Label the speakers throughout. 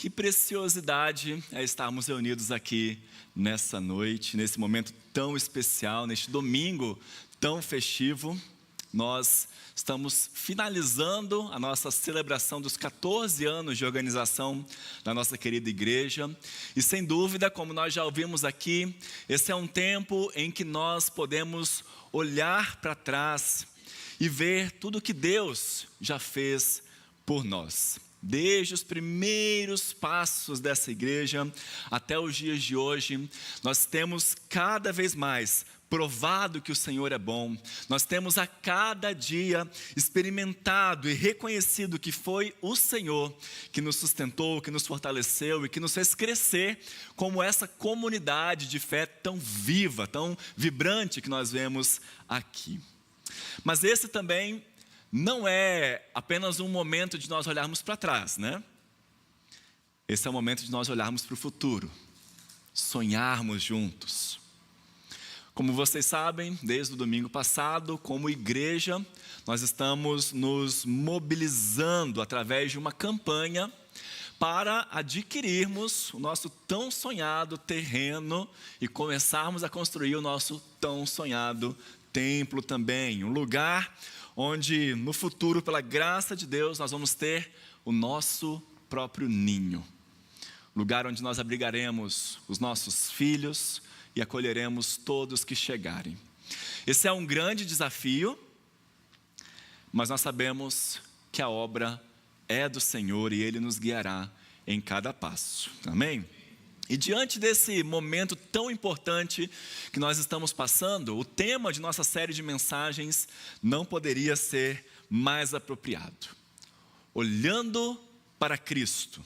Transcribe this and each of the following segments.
Speaker 1: Que preciosidade é estarmos reunidos aqui nessa noite, nesse momento tão especial, neste domingo tão festivo. Nós estamos finalizando a nossa celebração dos 14 anos de organização da nossa querida igreja. E sem dúvida, como nós já ouvimos aqui, esse é um tempo em que nós podemos olhar para trás e ver tudo que Deus já fez por nós. Desde os primeiros passos dessa igreja até os dias de hoje, nós temos cada vez mais provado que o Senhor é bom. Nós temos a cada dia experimentado e reconhecido que foi o Senhor que nos sustentou, que nos fortaleceu e que nos fez crescer como essa comunidade de fé tão viva, tão vibrante que nós vemos aqui. Mas esse também não é apenas um momento de nós olharmos para trás, né? Esse é o momento de nós olharmos para o futuro, sonharmos juntos. Como vocês sabem, desde o domingo passado, como igreja, nós estamos nos mobilizando através de uma campanha para adquirirmos o nosso tão sonhado terreno e começarmos a construir o nosso tão sonhado templo também, um lugar onde no futuro, pela graça de Deus, nós vamos ter o nosso próprio ninho. Lugar onde nós abrigaremos os nossos filhos e acolheremos todos que chegarem. Esse é um grande desafio, mas nós sabemos que a obra é do Senhor e Ele nos guiará em cada passo. Amém? E diante desse momento tão importante que nós estamos passando, o tema de nossa série de mensagens não poderia ser mais apropriado. Olhando para Cristo.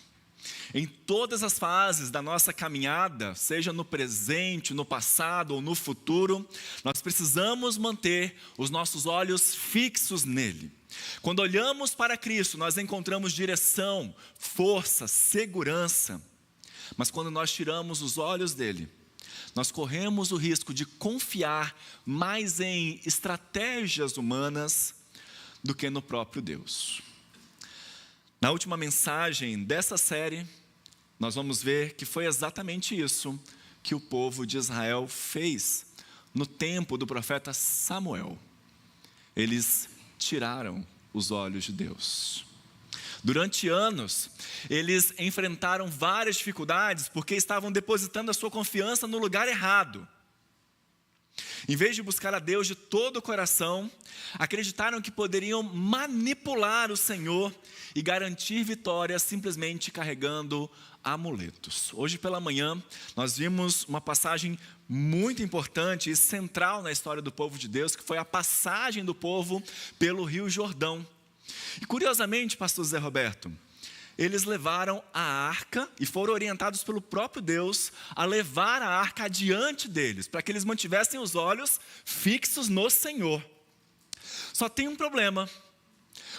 Speaker 1: Em todas as fases da nossa caminhada, seja no presente, no passado ou no futuro, nós precisamos manter os nossos olhos fixos nele. Quando olhamos para Cristo, nós encontramos direção, força, segurança. Mas quando nós tiramos os olhos dele, nós corremos o risco de confiar mais em estratégias humanas do que no próprio Deus. Na última mensagem dessa série, nós vamos ver que foi exatamente isso que o povo de Israel fez no tempo do profeta Samuel. Eles tiraram os olhos de Deus. Durante anos, eles enfrentaram várias dificuldades porque estavam depositando a sua confiança no lugar errado. Em vez de buscar a Deus de todo o coração, acreditaram que poderiam manipular o Senhor e garantir vitória simplesmente carregando amuletos. Hoje pela manhã, nós vimos uma passagem muito importante e central na história do povo de Deus, que foi a passagem do povo pelo Rio Jordão. E curiosamente, pastor Zé Roberto, eles levaram a arca e foram orientados pelo próprio Deus a levar a arca adiante deles, para que eles mantivessem os olhos fixos no Senhor. Só tem um problema,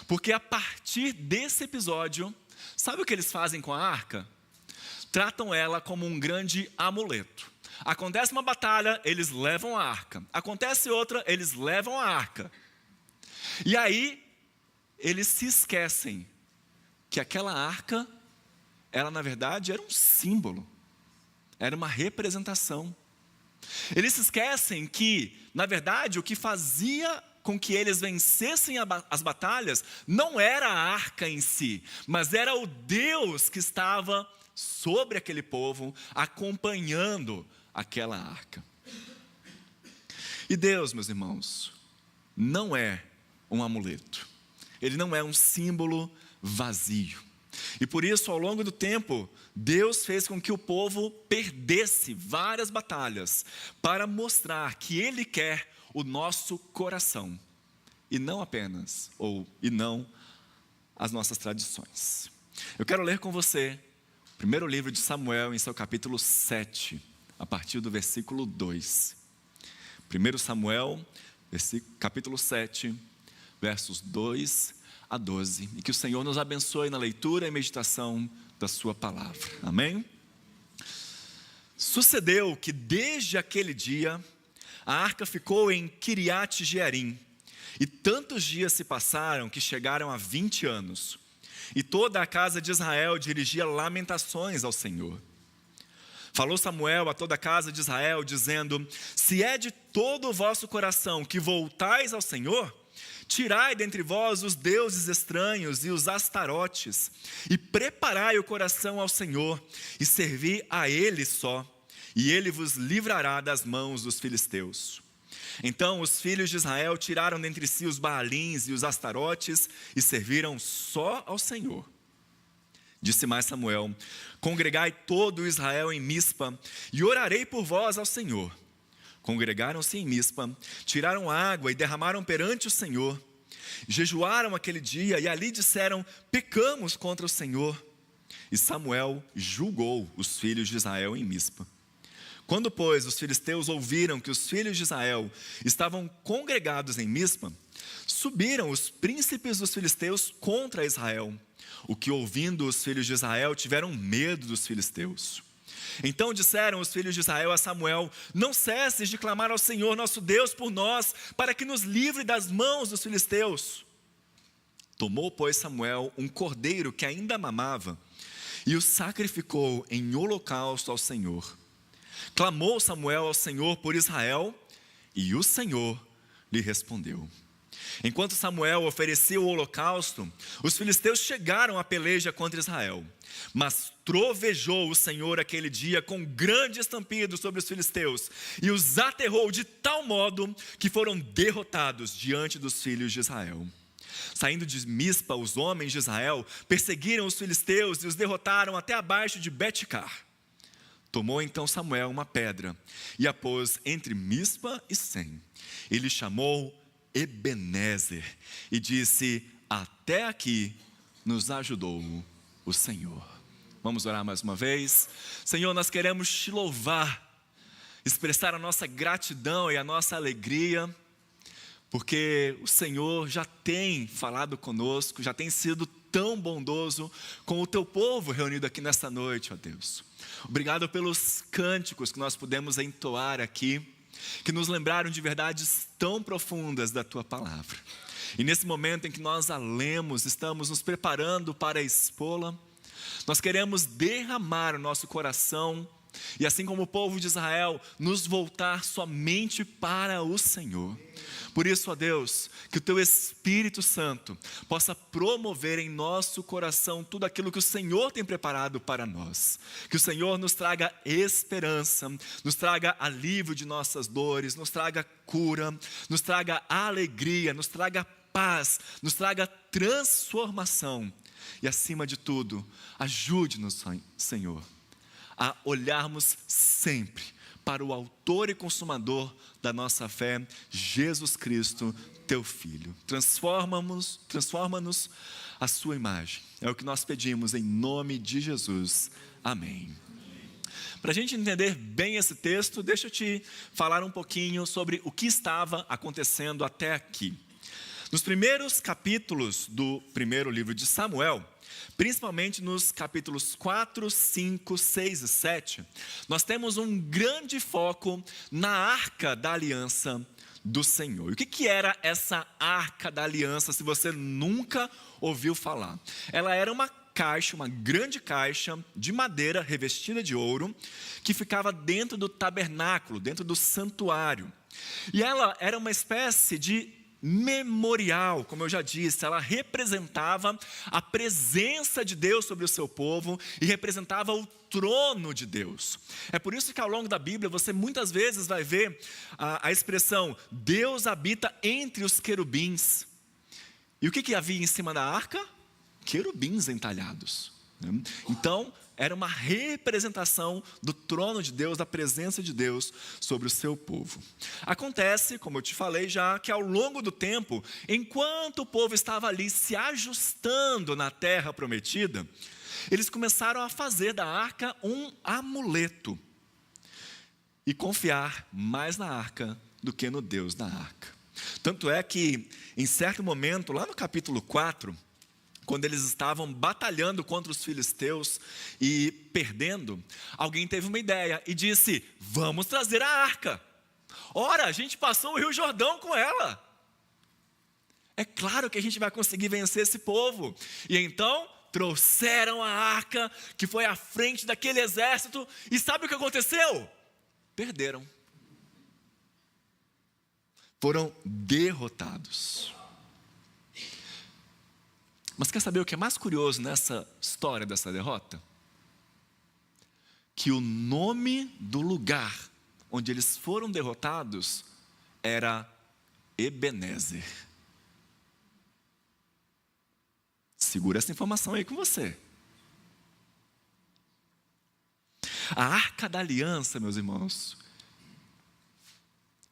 Speaker 1: porque a partir desse episódio, sabe o que eles fazem com a arca? Tratam ela como um grande amuleto. Acontece uma batalha, eles levam a arca. Acontece outra, eles levam a arca. E aí, eles se esquecem que aquela arca, ela na verdade era um símbolo, era uma representação. Eles se esquecem que, na verdade, o que fazia com que eles vencessem as batalhas não era a arca em si, mas era o Deus que estava sobre aquele povo, acompanhando aquela arca. E Deus, meus irmãos, não é um amuleto. Ele não é um símbolo vazio. E por isso, ao longo do tempo, Deus fez com que o povo perdesse várias batalhas para mostrar que Ele quer o nosso coração e não apenas, e não as nossas tradições. Eu quero ler com você o primeiro livro de Samuel, em seu capítulo 7, a partir do versículo 2. 1 Samuel, capítulo 7, versos 2 a 12, e que o Senhor nos abençoe na leitura e meditação da sua palavra. Amém? Sucedeu que desde aquele dia, a arca ficou em Quiriate Jearim, e tantos dias se passaram que chegaram a 20 anos. e toda a casa de Israel dirigia lamentações ao Senhor. Falou Samuel a toda a casa de Israel, dizendo: se é de todo o vosso coração que voltais ao Senhor, tirai dentre vós os deuses estranhos e os astarotes, e preparai o coração ao Senhor, e servi a Ele só, e Ele vos livrará das mãos dos filisteus. Então os filhos de Israel tiraram dentre si os Baalins e os astarotes, e serviram só ao Senhor. Disse mais Samuel: congregai todo Israel em Mispa, e orarei por vós ao Senhor. Congregaram-se em Mispa, tiraram água e derramaram perante o Senhor. Jejuaram aquele dia e ali disseram: pecamos contra o Senhor. E Samuel julgou os filhos de Israel em Mispa. Quando, pois, os filisteus ouviram que os filhos de Israel estavam congregados em Mispa, subiram os príncipes dos filisteus contra Israel, o que, ouvindo os filhos de Israel, tiveram medo dos filisteus. Então disseram os filhos de Israel a Samuel: não cesses de clamar ao Senhor nosso Deus por nós, para que nos livre das mãos dos filisteus. Tomou, pois, Samuel um cordeiro que ainda mamava, e o sacrificou em holocausto ao Senhor. Clamou Samuel ao Senhor por Israel, e o Senhor lhe respondeu. Enquanto Samuel oferecia o holocausto, os filisteus chegaram à peleja contra Israel. Mas trovejou o Senhor aquele dia com grande estampido sobre os filisteus, e os aterrou de tal modo que foram derrotados diante dos filhos de Israel. Saindo de Mispa, os homens de Israel perseguiram os filisteus e os derrotaram até abaixo de Bet-car. Tomou então Samuel uma pedra e a pôs entre Mispa e Sem. Ele chamou Ebenezer e disse: até aqui nos ajudou o Senhor. Vamos orar mais uma vez. Senhor, nós queremos te louvar, expressar a nossa gratidão e a nossa alegria, porque o Senhor já tem falado conosco, já tem sido tão bondoso com o teu povo reunido aqui nesta noite, ó Deus. Obrigado pelos cânticos que nós pudemos entoar aqui, que nos lembraram de verdades tão profundas da tua palavra. E nesse momento em que nós a lemos, estamos nos preparando para expô-la, nós queremos derramar o nosso coração e, assim como o povo de Israel, nos voltar somente para o Senhor. Por isso, ó Deus, que o teu Espírito Santo possa promover em nosso coração tudo aquilo que o Senhor tem preparado para nós. Que o Senhor nos traga esperança, nos traga alívio de nossas dores, nos traga cura, nos traga alegria, nos traga paz, nos traga transformação. E acima de tudo, ajude-nos, Senhor, a olharmos sempre para o autor e consumador da nossa fé, Jesus Cristo, teu Filho. Transforma-nos à sua imagem. É o que nós pedimos em nome de Jesus. Amém. Para a gente entender bem esse texto, deixa eu te falar um pouquinho sobre o que estava acontecendo até aqui. Nos primeiros capítulos do primeiro livro de Samuel, principalmente nos capítulos 4, 5, 6 e 7, nós temos um grande foco na Arca da Aliança do Senhor. E o que era essa Arca da Aliança, se você nunca ouviu falar? Ela era uma caixa, uma grande caixa de madeira revestida de ouro, que ficava dentro do tabernáculo, dentro do santuário. E ela era uma espécie de memorial, como eu já disse. Ela representava a presença de Deus sobre o seu povo e representava o trono de Deus. É por isso que ao longo da Bíblia você muitas vezes vai ver a expressão Deus habita entre os querubins. E o que havia em cima da arca? Querubins entalhados. Então era uma representação do trono de Deus, da presença de Deus sobre o seu povo. Acontece, como eu te falei já, que ao longo do tempo, enquanto o povo estava ali se ajustando na terra prometida, eles começaram a fazer da arca um amuleto e confiar mais na arca do que no Deus da arca. Tanto é que, em certo momento, lá no capítulo 4, quando eles estavam batalhando contra os filisteus e perdendo, alguém teve uma ideia e disse: vamos trazer a arca. Ora, a gente passou o Rio Jordão com ela. É claro que a gente vai conseguir vencer esse povo. E então trouxeram a arca, que foi à frente daquele exército, e sabe o que aconteceu? Perderam. Foram derrotados. Mas quer saber o que é mais curioso nessa história dessa derrota? Que o nome do lugar onde eles foram derrotados era Ebenezer. Segura essa informação aí com você. A Arca da Aliança, meus irmãos,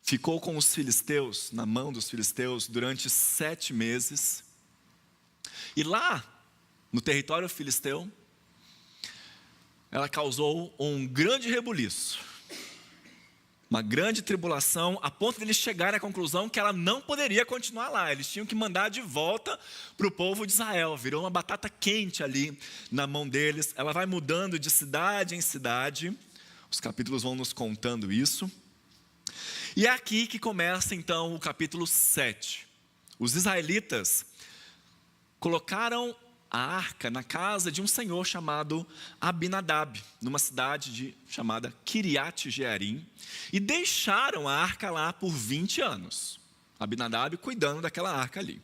Speaker 1: ficou com os filisteus, na mão dos filisteus, durante 7 meses. E lá, no território filisteu, ela causou um grande rebuliço, uma grande tribulação, a ponto de eles chegarem à conclusão que ela não poderia continuar lá. Eles tinham que mandar de volta para o povo de Israel. Virou uma batata quente ali na mão deles. Ela vai mudando de cidade em cidade. Os capítulos vão nos contando isso. E é aqui que começa então o capítulo 7. Os israelitas colocaram a arca na casa de um senhor chamado Abinadab, numa cidade chamada Kiriat Jearim, e deixaram a arca lá por 20 anos. Abinadab cuidando daquela arca ali.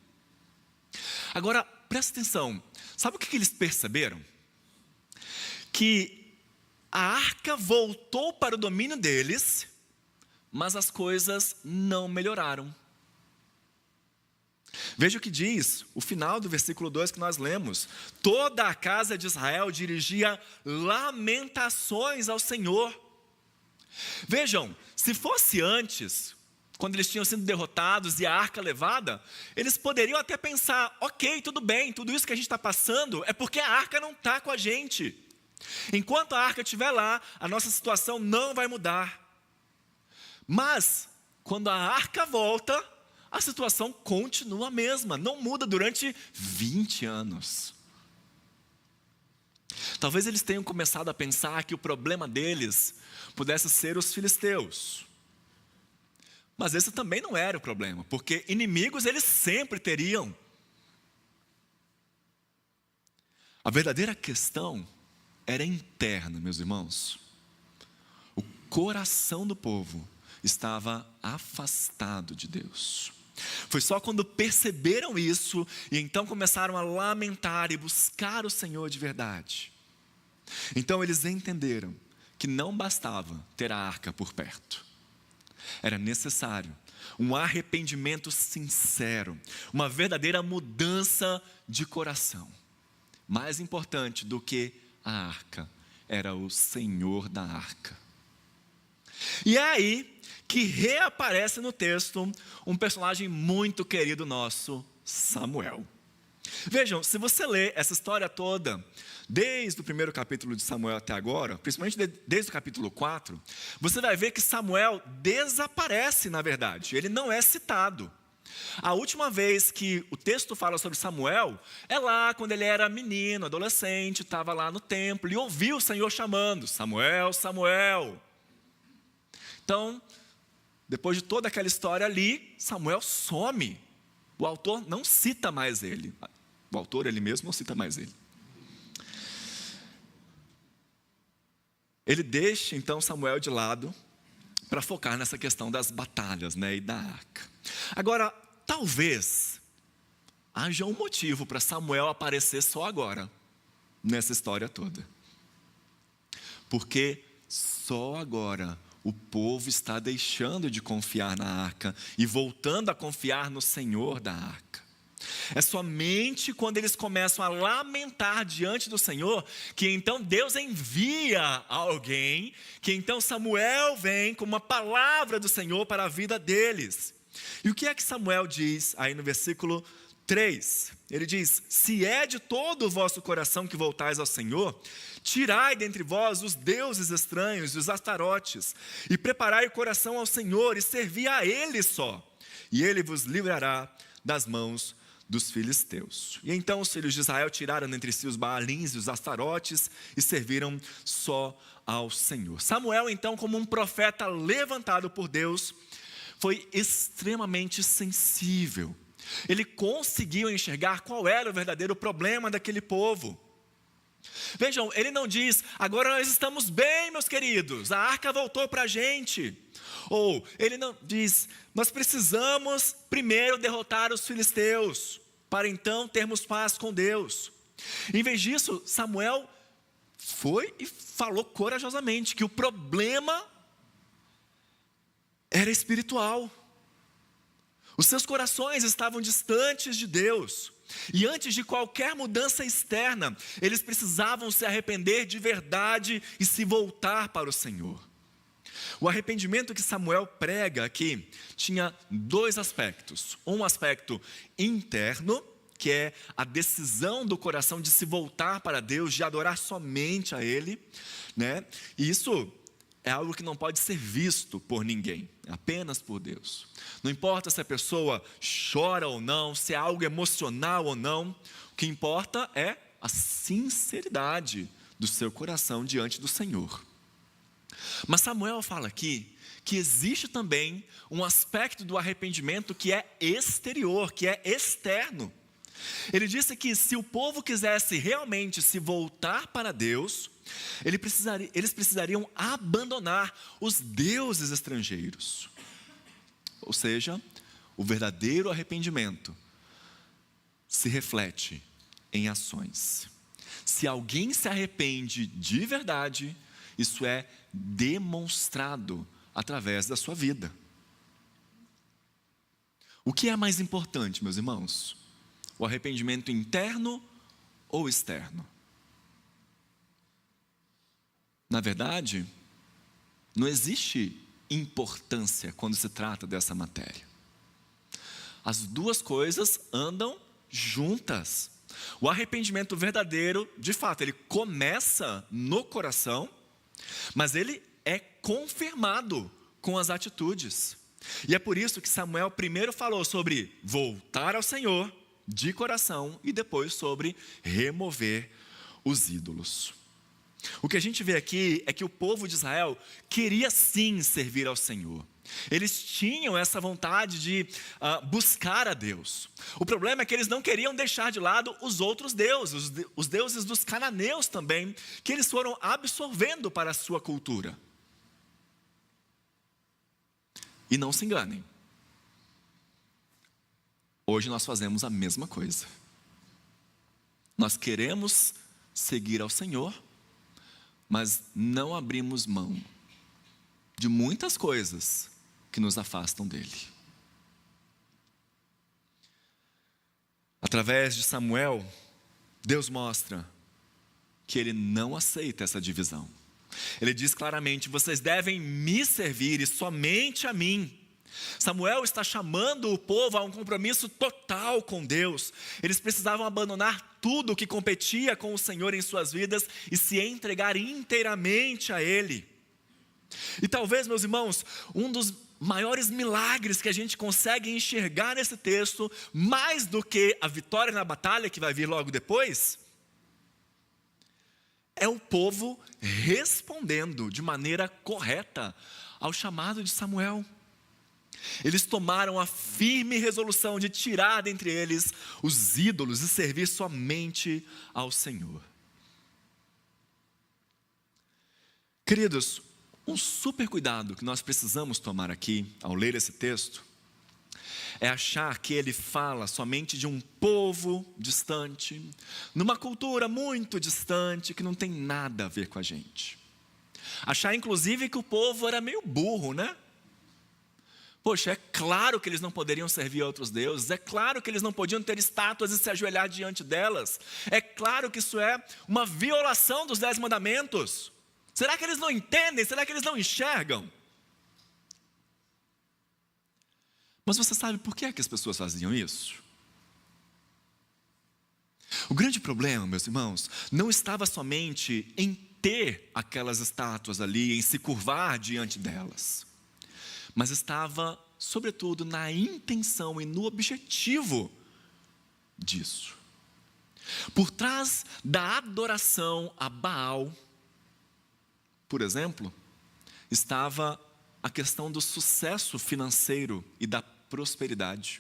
Speaker 1: Agora, presta atenção, sabe o que eles perceberam? Que a arca voltou para o domínio deles, mas as coisas não melhoraram. Veja o que diz o final do versículo 2 que nós lemos. Toda a casa de Israel dirigia lamentações ao Senhor. Vejam, se fosse antes, quando eles tinham sido derrotados e a arca levada, eles poderiam até pensar, ok, tudo bem, tudo isso que a gente está passando é porque a arca não está com a gente. Enquanto a arca estiver lá, a nossa situação não vai mudar. Mas, quando a arca volta, a situação continua a mesma, não muda durante 20 anos. Talvez eles tenham começado a pensar que o problema deles pudesse ser os filisteus. Mas esse também não era o problema, porque inimigos eles sempre teriam. A verdadeira questão era interna, meus irmãos. O coração do povo estava afastado de Deus. Foi só quando perceberam isso e então começaram a lamentar e buscar o Senhor de verdade. Então eles entenderam que não bastava ter a arca por perto. Era necessário um arrependimento sincero, uma verdadeira mudança de coração. Mais importante do que a arca era o Senhor da arca. E é aí que reaparece no texto um personagem muito querido nosso, Samuel. Vejam, se você ler essa história toda, desde o primeiro capítulo de Samuel até agora, principalmente desde o capítulo 4, você vai ver que Samuel desaparece, na verdade, ele não é citado. A última vez que o texto fala sobre Samuel é lá quando ele era menino, adolescente, estava lá no templo e ouviu o Senhor chamando, Samuel, Samuel. Então, depois de toda aquela história ali, Samuel some. O autor não cita mais ele. O autor, ele mesmo, não cita mais ele. Ele deixa, então, Samuel de lado para focar nessa questão das batalhas, né, e da arca. Agora, talvez haja um motivo para Samuel aparecer só agora, nessa história toda. Porque só agora o povo está deixando de confiar na arca e voltando a confiar no Senhor da arca. É somente quando eles começam a lamentar diante do Senhor que então Deus envia alguém, que então Samuel vem com uma palavra do Senhor para a vida deles. E o que é que Samuel diz aí no versículo 3? Ele diz, se é de todo o vosso coração que voltais ao Senhor, tirai dentre vós os deuses estranhos e os astarotes, e preparai o coração ao Senhor, e servi a Ele só, e Ele vos livrará das mãos dos filisteus. E então os filhos de Israel tiraram dentre si os baalins e os astarotes, e serviram só ao Senhor. Samuel então, como um profeta levantado por Deus, foi extremamente sensível. Ele conseguiu enxergar qual era o verdadeiro problema daquele povo. Vejam, ele não diz, agora nós estamos bem, meus queridos, a arca voltou para a gente. Ou ele não diz, nós precisamos primeiro derrotar os filisteus, para então termos paz com Deus. Em vez disso, Samuel foi e falou corajosamente que o problema era espiritual. Os seus corações estavam distantes de Deus. E antes de qualquer mudança externa, eles precisavam se arrepender de verdade e se voltar para o Senhor. O arrependimento que Samuel prega aqui tinha dois aspectos. Um aspecto interno, que é a decisão do coração de se voltar para Deus, de adorar somente a Ele, né? E isso é algo que não pode ser visto por ninguém, apenas por Deus. Não importa se a pessoa chora ou não, se é algo emocional ou não, o que importa é a sinceridade do seu coração diante do Senhor. Mas Samuel fala aqui que existe também um aspecto do arrependimento que é exterior, que é externo. Ele disse que se o povo quisesse realmente se voltar para Deus, eles precisariam abandonar os deuses estrangeiros. Ou seja, o verdadeiro arrependimento se reflete em ações. Se alguém se arrepende de verdade, isso é demonstrado através da sua vida. O que é mais importante, meus irmãos? O arrependimento interno ou externo? Na verdade, não existe importância quando se trata dessa matéria. As duas coisas andam juntas. O arrependimento verdadeiro, de fato, ele começa no coração, mas ele é confirmado com as atitudes. E é por isso que Samuel primeiro falou sobre voltar ao Senhor de coração e depois sobre remover os ídolos. O que a gente vê aqui é que o povo de Israel queria sim servir ao Senhor. Eles tinham essa vontade de buscar a Deus. O problema é que eles não queriam deixar de lado os outros deuses, os deuses dos cananeus também, que eles foram absorvendo para a sua cultura. E não se enganem. Hoje nós fazemos a mesma coisa. Nós queremos seguir ao Senhor, mas não abrimos mão de muitas coisas que nos afastam dele. Através de Samuel, Deus mostra que ele não aceita essa divisão. Ele diz claramente, vocês devem me servir e somente a mim. Samuel está chamando o povo a um compromisso total com Deus. Eles precisavam abandonar tudo que competia com o Senhor em suas vidas e se entregar inteiramente a Ele. E talvez, meus irmãos, um dos maiores milagres que a gente consegue enxergar nesse texto, mais do que a vitória na batalha que vai vir logo depois, é o povo respondendo de maneira correta ao chamado de Samuel. Eles tomaram a firme resolução de tirar dentre eles os ídolos e servir somente ao Senhor. Queridos, um super cuidado que nós precisamos tomar aqui, ao ler esse texto, é achar que ele fala somente de um povo distante, numa cultura muito distante, que não tem nada a ver com a gente. Achar, inclusive, que o povo era meio burro, né? Poxa, é claro que eles não poderiam servir a outros deuses, é claro que eles não podiam ter estátuas e se ajoelhar diante delas, é claro que isso é uma violação dos 10 mandamentos. Será que eles não entendem? Será que eles não enxergam? Mas você sabe por que é que as pessoas faziam isso? O grande problema, meus irmãos, não estava somente em ter aquelas estátuas ali, em se curvar diante delas, mas estava, sobretudo, na intenção e no objetivo disso. Por trás da adoração a Baal, por exemplo, estava a questão do sucesso financeiro e da prosperidade.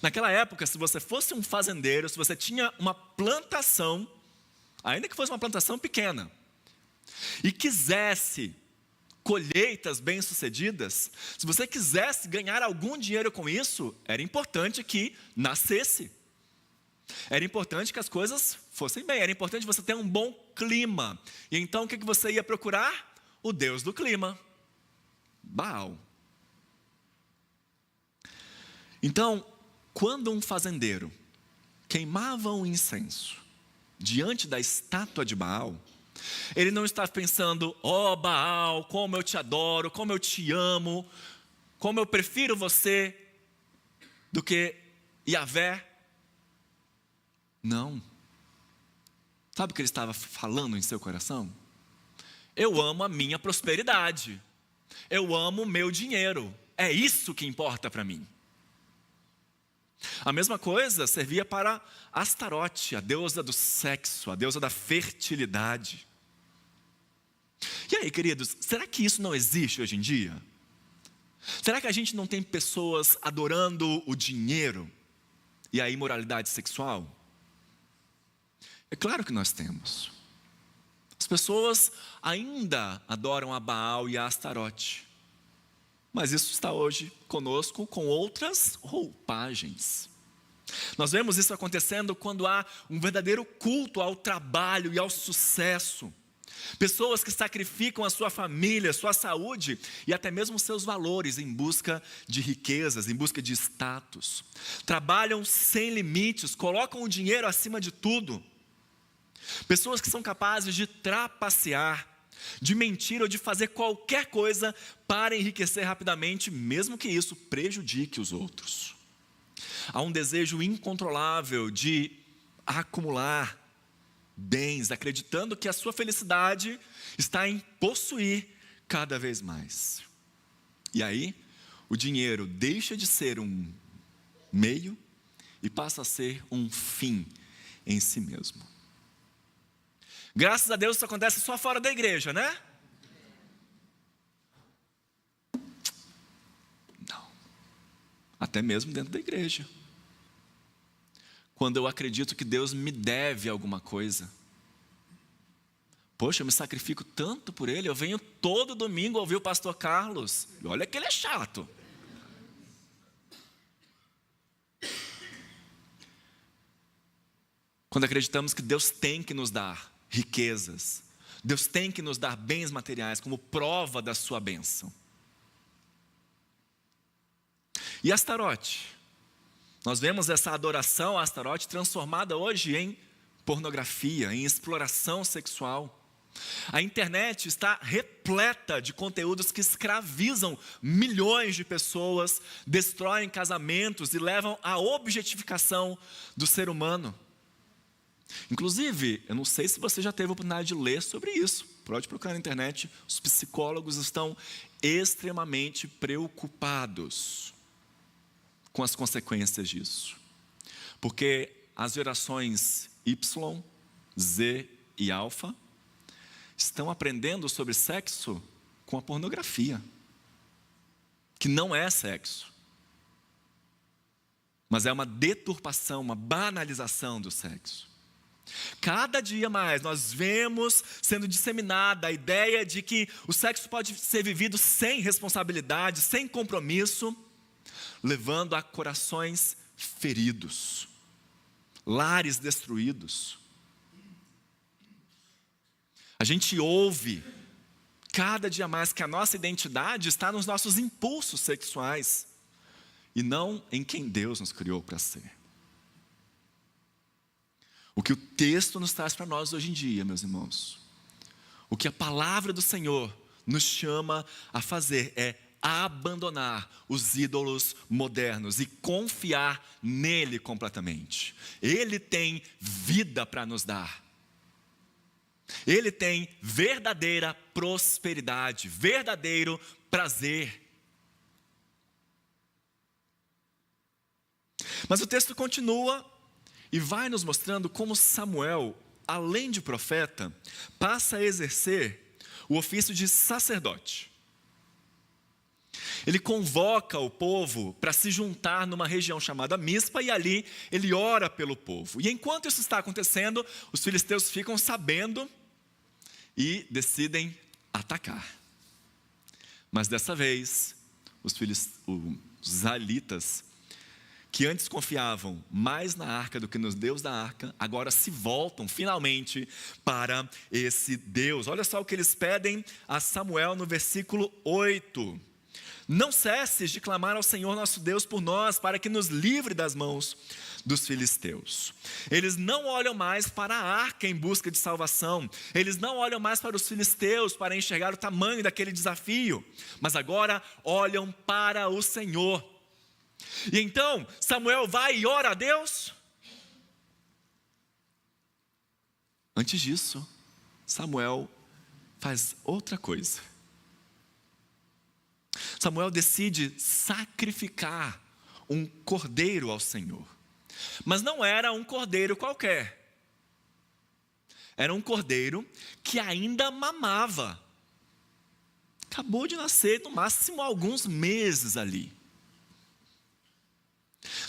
Speaker 1: Naquela época, se você fosse um fazendeiro, se você tinha uma plantação, ainda que fosse uma plantação pequena, e quisesse colheitas bem-sucedidas, se você quisesse ganhar algum dinheiro com isso, era importante que nascesse. Era importante que as coisas fossem bem, era importante você ter um bom clima. E então o que você ia procurar? O deus do clima, Baal. Então, quando um fazendeiro queimava um incenso diante da estátua de Baal, ele não estava pensando: ó Baal, como eu te adoro, como eu te amo, como eu prefiro você do que Yahvé. Não. Sabe o que ele estava falando em seu coração? Eu amo a minha prosperidade. Eu amo o meu dinheiro. É isso que importa para mim. A mesma coisa servia para Astarote, a deusa do sexo, a deusa da fertilidade. E aí, queridos, será que isso não existe hoje em dia? Será que a gente não tem pessoas adorando o dinheiro e a imoralidade sexual? É claro que nós temos. As pessoas ainda adoram a Baal e a Astarote. Mas isso está hoje conosco com outras roupagens. Nós vemos isso acontecendo quando há um verdadeiro culto ao trabalho e ao sucesso. Pessoas que sacrificam a sua família, sua saúde e até mesmo seus valores em busca de riquezas, em busca de status. Trabalham sem limites, colocam o dinheiro acima de tudo. Pessoas que são capazes de trapacear, de mentir ou de fazer qualquer coisa para enriquecer rapidamente, mesmo que isso prejudique os outros. Há um desejo incontrolável de acumular bens, acreditando que a sua felicidade está em possuir cada vez mais. E aí, o dinheiro deixa de ser um meio e passa a ser um fim em si mesmo. Graças a Deus isso acontece só fora da igreja, né? Não. Até mesmo dentro da igreja. Quando eu acredito que Deus me deve alguma coisa. Poxa, eu me sacrifico tanto por Ele, eu venho todo domingo ouvir o pastor Carlos. E olha que ele é chato. Quando acreditamos que Deus tem que nos dar riquezas, Deus tem que nos dar bens materiais como prova da sua bênção. E Astarote? Nós vemos essa adoração a Astarote transformada hoje em pornografia, em exploração sexual. A internet está repleta de conteúdos que escravizam milhões de pessoas, destroem casamentos e levam à objetificação do ser humano. Inclusive, eu não sei se você já teve a oportunidade de ler sobre isso. Pode procurar na internet. Os psicólogos estão extremamente preocupados com as consequências disso. Porque as gerações Y, Z e Alfa estão aprendendo sobre sexo com a pornografia. Que não é sexo. Mas é uma deturpação, uma banalização do sexo. Cada dia mais nós vemos sendo disseminada a ideia de que o sexo pode ser vivido sem responsabilidade, sem compromisso, levando a corações feridos, lares destruídos. A gente ouve cada dia mais que a nossa identidade está nos nossos impulsos sexuais e não em quem Deus nos criou para ser. O que o texto nos traz para nós hoje em dia, meus irmãos, o que a palavra do Senhor nos chama a fazer é abandonar os ídolos modernos e confiar nele completamente. Ele tem vida para nos dar. Ele tem verdadeira prosperidade, verdadeiro prazer. Mas o texto continua e vai nos mostrando como Samuel, além de profeta, passa a exercer o ofício de sacerdote. Ele convoca o povo para se juntar numa região chamada Mispa e ali ele ora pelo povo. E enquanto isso está acontecendo, os filisteus ficam sabendo e decidem atacar. Mas dessa vez, os israelitas, que antes confiavam mais na arca do que nos Deus da arca, agora se voltam finalmente para esse Deus. Olha só o que eles pedem a Samuel no versículo 8. Não cesses de clamar ao Senhor nosso Deus por nós, para que nos livre das mãos dos filisteus. Eles não olham mais para a arca em busca de salvação. Eles não olham mais para os filisteus para enxergar o tamanho daquele desafio. Mas agora olham para o Senhor. E então Samuel vai e ora a Deus. Antes disso, Samuel faz outra coisa. Samuel decide sacrificar um cordeiro ao Senhor. Mas não era um cordeiro qualquer. Era um cordeiro que ainda mamava. Acabou de nascer, no máximo alguns meses ali.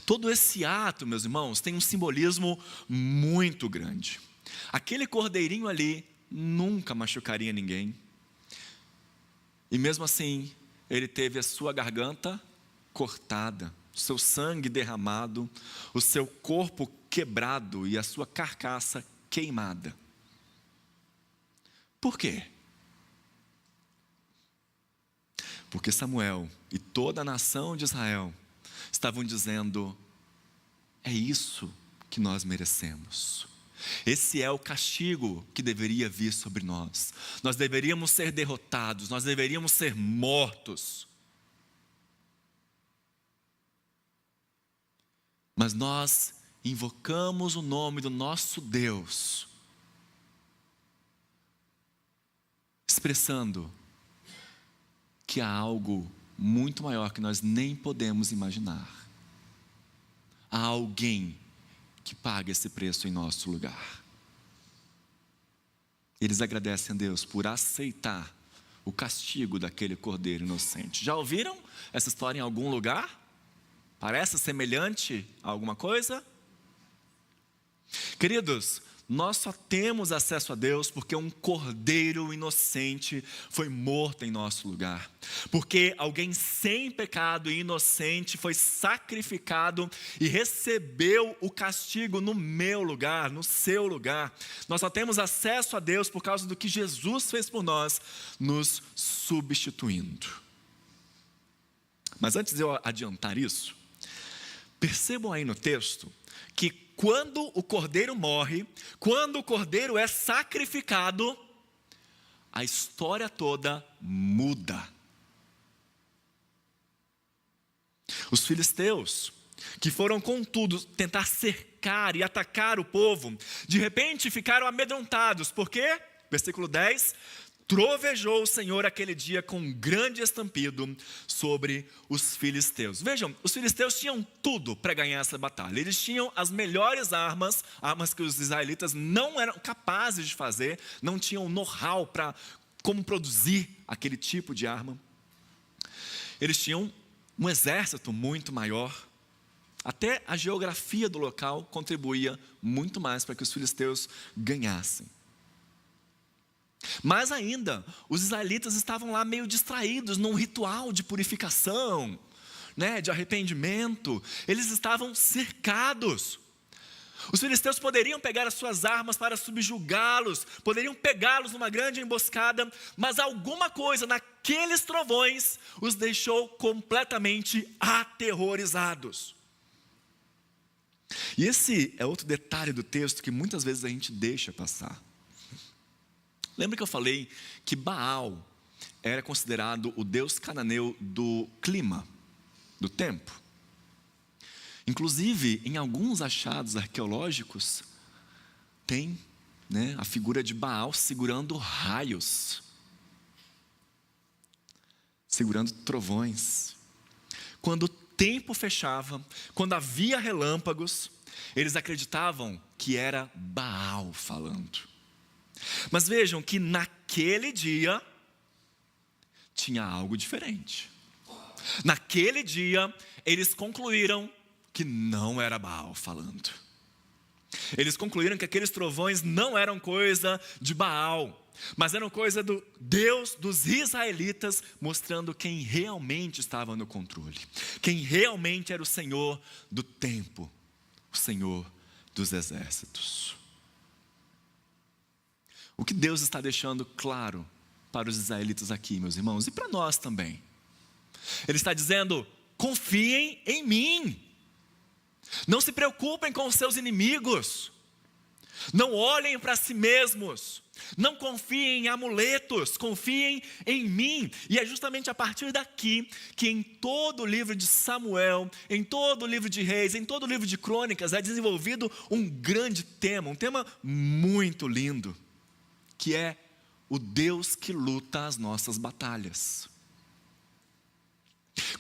Speaker 1: Todo esse ato, meus irmãos, tem um simbolismo muito grande. Aquele cordeirinho ali nunca machucaria ninguém. E mesmo assim, ele teve a sua garganta cortada, o seu sangue derramado, o seu corpo quebrado e a sua carcaça queimada. Por quê? Porque Samuel e toda a nação de Israel estavam dizendo: é isso que nós merecemos. Esse é o castigo que deveria vir sobre nós. Nós deveríamos ser derrotados, nós deveríamos ser mortos. Mas nós invocamos o nome do nosso Deus, expressando que há algo muito maior que nós nem podemos imaginar. Há alguém que paga esse preço em nosso lugar. Eles agradecem a Deus por aceitar o castigo daquele cordeiro inocente. Já ouviram essa história em algum lugar? Parece semelhante a alguma coisa? Queridos, nós só temos acesso a Deus porque um cordeiro inocente foi morto em nosso lugar. Porque alguém sem pecado e inocente foi sacrificado e recebeu o castigo no meu lugar, no seu lugar. Nós só temos acesso a Deus por causa do que Jesus fez por nós, nos substituindo. Mas antes de eu adiantar isso, percebam aí no texto que quando o cordeiro morre, quando o cordeiro é sacrificado, a história toda muda. Os filisteus, que foram contudo tentar cercar e atacar o povo, de repente ficaram amedrontados. Por quê? Versículo 10. Trovejou o Senhor aquele dia com um grande estampido sobre os filisteus. Vejam, os filisteus tinham tudo para ganhar essa batalha. Eles tinham as melhores armas que os israelitas não eram capazes de fazer, não tinham know-how para como produzir aquele tipo de arma. Eles tinham um exército muito maior. Até a geografia do local contribuía muito mais para que os filisteus ganhassem. Mas ainda, os israelitas estavam lá meio distraídos num ritual de purificação, de arrependimento. Eles estavam cercados. Os filisteus poderiam pegar as suas armas para subjugá-los, poderiam pegá-los numa grande emboscada, mas alguma coisa naqueles trovões os deixou completamente aterrorizados. E esse é outro detalhe do texto que muitas vezes a gente deixa passar. Lembra que eu falei que Baal era considerado o deus cananeu do clima, do tempo? Inclusive, em alguns achados arqueológicos, tem a figura de Baal segurando raios, segurando trovões. Quando o tempo fechava, quando havia relâmpagos, eles acreditavam que era Baal falando. Mas vejam que naquele dia tinha algo diferente. Naquele dia, eles concluíram que não era Baal falando. Eles concluíram que aqueles trovões não eram coisa de Baal, mas eram coisa do Deus dos israelitas, mostrando quem realmente estava no controle, quem realmente era o Senhor do tempo, o Senhor dos exércitos. O que Deus está deixando claro para os israelitas aqui, meus irmãos, e para nós também. Ele está dizendo: confiem em mim. Não se preocupem com os seus inimigos. Não olhem para si mesmos. Não confiem em amuletos, confiem em mim. E é justamente a partir daqui que em todo o livro de Samuel, em todo o livro de Reis, em todo o livro de Crônicas é desenvolvido um grande tema, um tema muito lindo, que é o Deus que luta as nossas batalhas.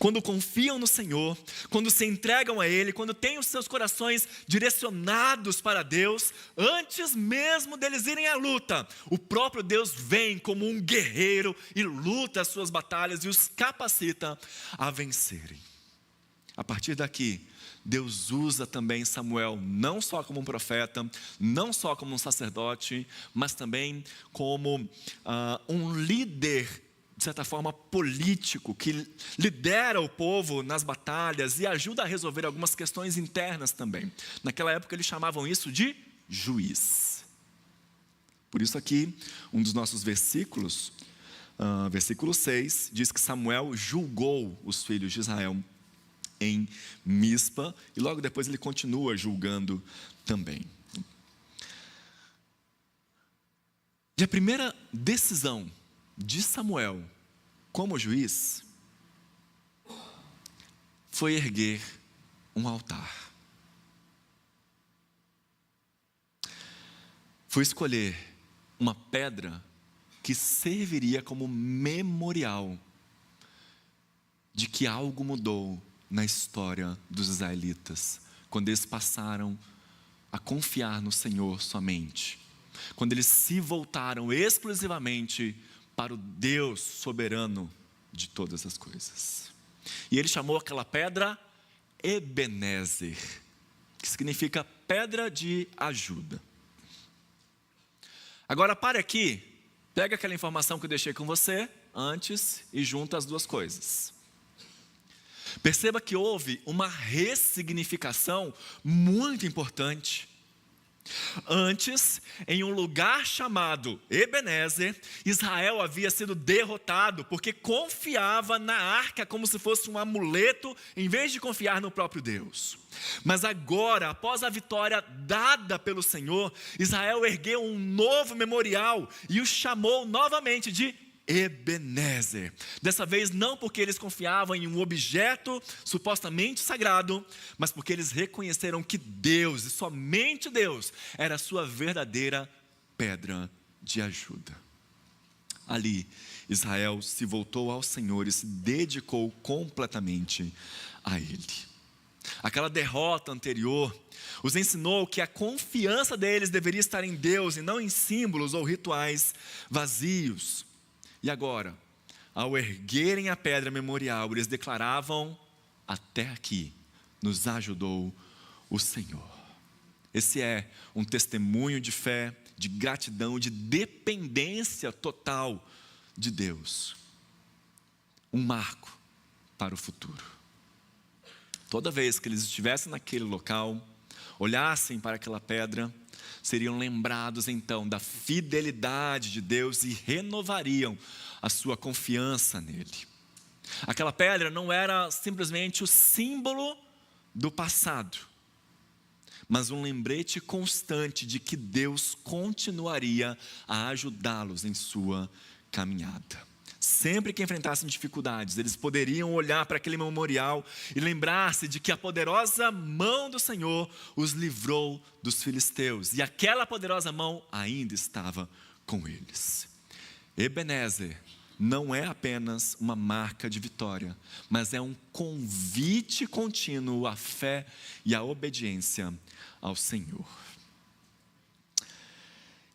Speaker 1: Quando confiam no Senhor, quando se entregam a Ele, quando têm os seus corações direcionados para Deus, antes mesmo deles irem à luta, o próprio Deus vem como um guerreiro e luta as suas batalhas e os capacita a vencerem. A partir daqui, Deus usa também Samuel não só como um profeta, não só como um sacerdote, mas também como um líder, de certa forma, político, que lidera o povo nas batalhas e ajuda a resolver algumas questões internas também. Naquela época eles chamavam isso de juiz. Por isso aqui, um dos nossos versículos, versículo 6, diz que Samuel julgou os filhos de Israel em Mispa, e logo depois ele continua julgando também. E a primeira decisão de Samuel como juiz foi erguer um altar. Foi escolher uma pedra que serviria como memorial de que algo mudou na história dos israelitas, quando eles passaram a confiar no Senhor somente, quando eles se voltaram exclusivamente para o Deus soberano de todas as coisas. E ele chamou aquela pedra Ebenezer, que significa pedra de ajuda. Agora pare aqui, pega aquela informação que eu deixei com você antes e junta as duas coisas. Perceba que houve uma ressignificação muito importante. Antes, em um lugar chamado Ebenezer, Israel havia sido derrotado porque confiava na arca como se fosse um amuleto, em vez de confiar no próprio Deus. Mas agora, após a vitória dada pelo Senhor, Israel ergueu um novo memorial e o chamou novamente de Ebenezer. Dessa vez não porque eles confiavam em um objeto supostamente sagrado, mas porque eles reconheceram que Deus, e somente Deus, era a sua verdadeira pedra de ajuda. Ali, Israel se voltou ao Senhor e se dedicou completamente a Ele. Aquela derrota anterior os ensinou que a confiança deles deveria estar em Deus e não em símbolos ou rituais vazios. E agora, ao erguerem a pedra memorial, eles declaravam: até aqui nos ajudou o Senhor. Esse é um testemunho de fé, de gratidão, de dependência total de Deus. Um marco para o futuro. Toda vez que eles estivessem naquele local, olhassem para aquela pedra, seriam lembrados então da fidelidade de Deus e renovariam a sua confiança nele. Aquela pedra não era simplesmente o símbolo do passado, mas um lembrete constante de que Deus continuaria a ajudá-los em sua caminhada. Sempre que enfrentassem dificuldades, eles poderiam olhar para aquele memorial e lembrar-se de que a poderosa mão do Senhor os livrou dos filisteus. E aquela poderosa mão ainda estava com eles. Ebenezer não é apenas uma marca de vitória, mas é um convite contínuo à fé e à obediência ao Senhor.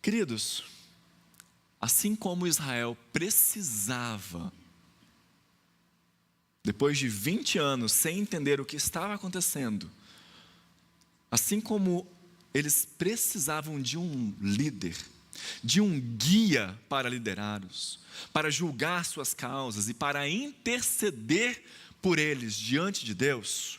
Speaker 1: Queridos, assim como Israel precisava depois de 20 anos sem entender o que estava acontecendo, assim como eles precisavam de um líder, de um guia para liderá-los, para julgar suas causas e para interceder por eles diante de Deus,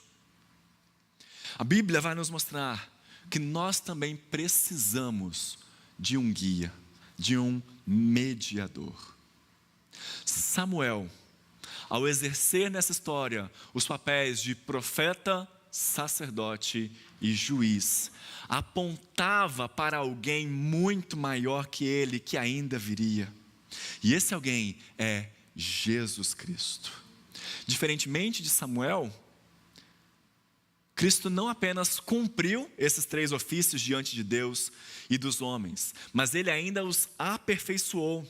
Speaker 1: a Bíblia vai nos mostrar que nós também precisamos de um guia, de um mediador. Samuel, ao exercer nessa história os papéis de profeta, sacerdote e juiz, apontava para alguém muito maior que ele, que ainda viria. E esse alguém é Jesus Cristo. Diferentemente de Samuel, Cristo não apenas cumpriu esses 3 ofícios diante de Deus e dos homens, mas ele ainda os aperfeiçoou.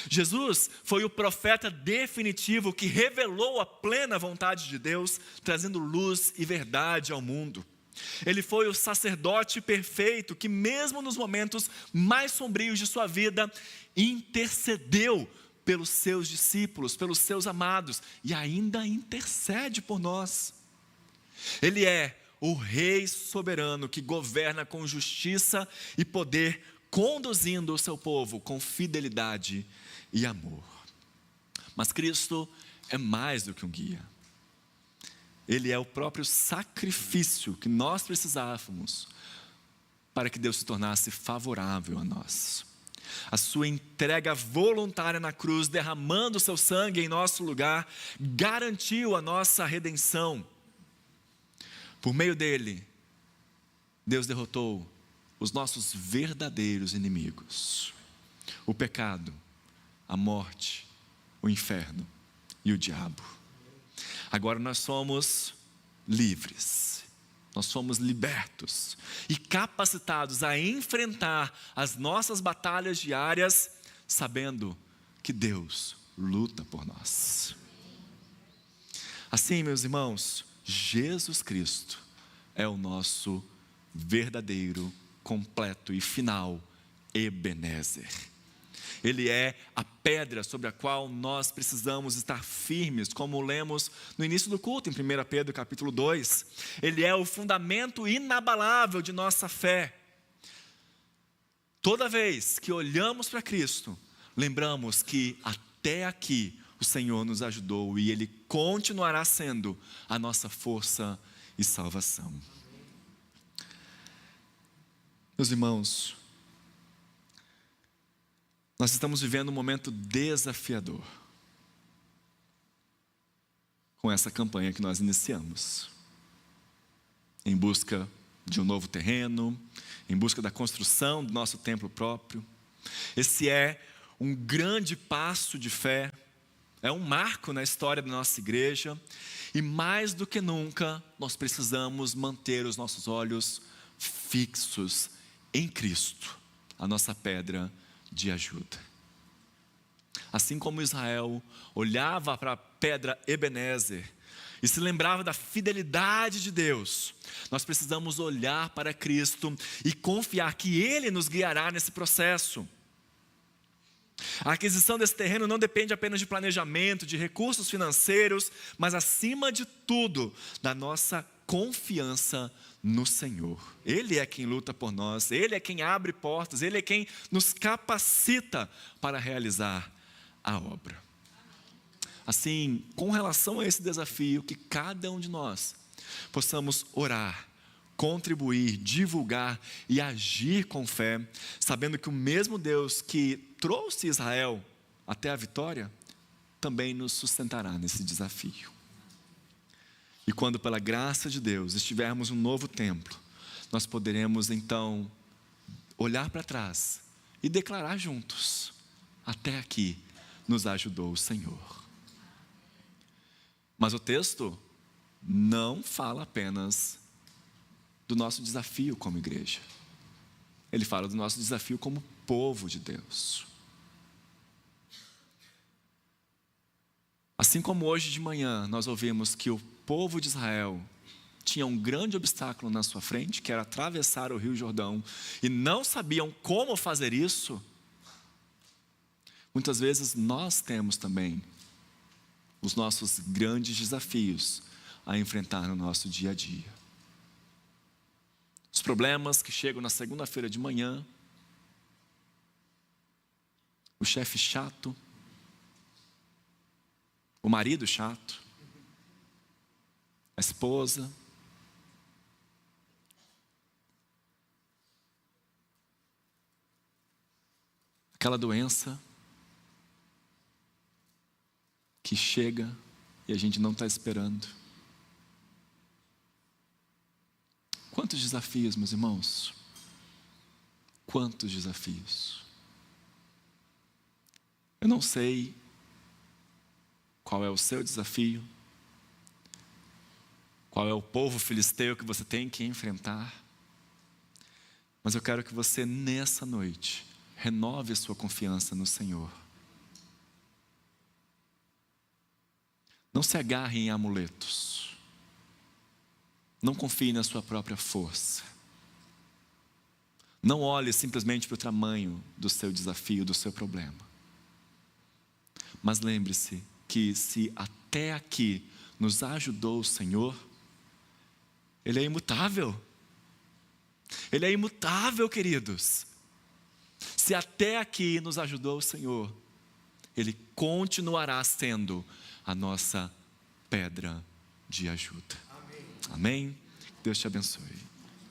Speaker 1: Jesus foi o profeta definitivo que revelou a plena vontade de Deus, trazendo luz e verdade ao mundo. Ele foi o sacerdote perfeito que, mesmo nos momentos mais sombrios de sua vida, intercedeu pelos seus discípulos, pelos seus amados, e ainda intercede por nós. Ele é o Rei soberano que governa com justiça e poder, conduzindo o seu povo com fidelidade e amor. Mas Cristo é mais do que um guia. Ele é o próprio sacrifício que nós precisávamos para que Deus se tornasse favorável a nós. A sua entrega voluntária na cruz, derramando o seu sangue em nosso lugar, garantiu a nossa redenção. Por meio dele, Deus derrotou os nossos verdadeiros inimigos: o pecado, a morte, o inferno e o diabo. Agora nós somos livres, nós somos libertos e capacitados a enfrentar as nossas batalhas diárias, sabendo que Deus luta por nós. Assim, meus irmãos, Jesus Cristo é o nosso verdadeiro, completo e final Ebenezer. Ele é a pedra sobre a qual nós precisamos estar firmes, como lemos no início do culto, em 1 Pedro capítulo 2. Ele é o fundamento inabalável de nossa fé. Toda vez que olhamos para Cristo, lembramos que até aqui o Senhor nos ajudou e Ele continuará sendo a nossa força e salvação. Meus irmãos, nós estamos vivendo um momento desafiador com essa campanha que nós iniciamos, em busca de um novo terreno, em busca da construção do nosso templo próprio. Esse é um grande passo de fé, é um marco na história da nossa igreja, e mais do que nunca nós precisamos manter os nossos olhos fixos em Cristo, a nossa pedra de ajuda. Assim como Israel olhava para a pedra Ebenezer e se lembrava da fidelidade de Deus, nós precisamos olhar para Cristo e confiar que Ele nos guiará nesse processo. A aquisição desse terreno não depende apenas de planejamento, de recursos financeiros, mas acima de tudo, da nossa confiança no Senhor. Ele é quem luta por nós, Ele é quem abre portas, Ele é quem nos capacita para realizar a obra. Assim, com relação a esse desafio, que cada um de nós possamos orar, contribuir, divulgar e agir com fé, sabendo que o mesmo Deus que trouxe Israel até a vitória, também nos sustentará nesse desafio. E quando pela graça de Deus estivermos um novo templo, nós poderemos então olhar para trás e declarar juntos: até aqui nos ajudou o Senhor. Mas o texto não fala apenas do nosso desafio como igreja. Ele fala do nosso desafio como povo de Deus. Assim como hoje de manhã nós ouvimos que o povo de Israel tinha um grande obstáculo na sua frente, que era atravessar o Rio Jordão, e não sabiam como fazer isso, muitas vezes nós temos também os nossos grandes desafios a enfrentar no nosso dia a dia. Os problemas que chegam na segunda-feira de manhã, o chefe chato, o marido chato, a esposa, aquela doença que chega e a gente não está esperando. Quantos desafios, meus irmãos? Quantos desafios? Eu não sei qual é o seu desafio, qual é o povo filisteu que você tem que enfrentar, mas eu quero que você, nessa noite, renove a sua confiança no Senhor. Não se agarre em amuletos. Não confie na sua própria força. Não olhe simplesmente para o tamanho do seu desafio, do seu problema. Mas lembre-se que se até aqui nos ajudou o Senhor, Ele é imutável. Ele é imutável, queridos. Se até aqui nos ajudou o Senhor, Ele continuará sendo a nossa pedra de ajuda. Amém? Deus te abençoe.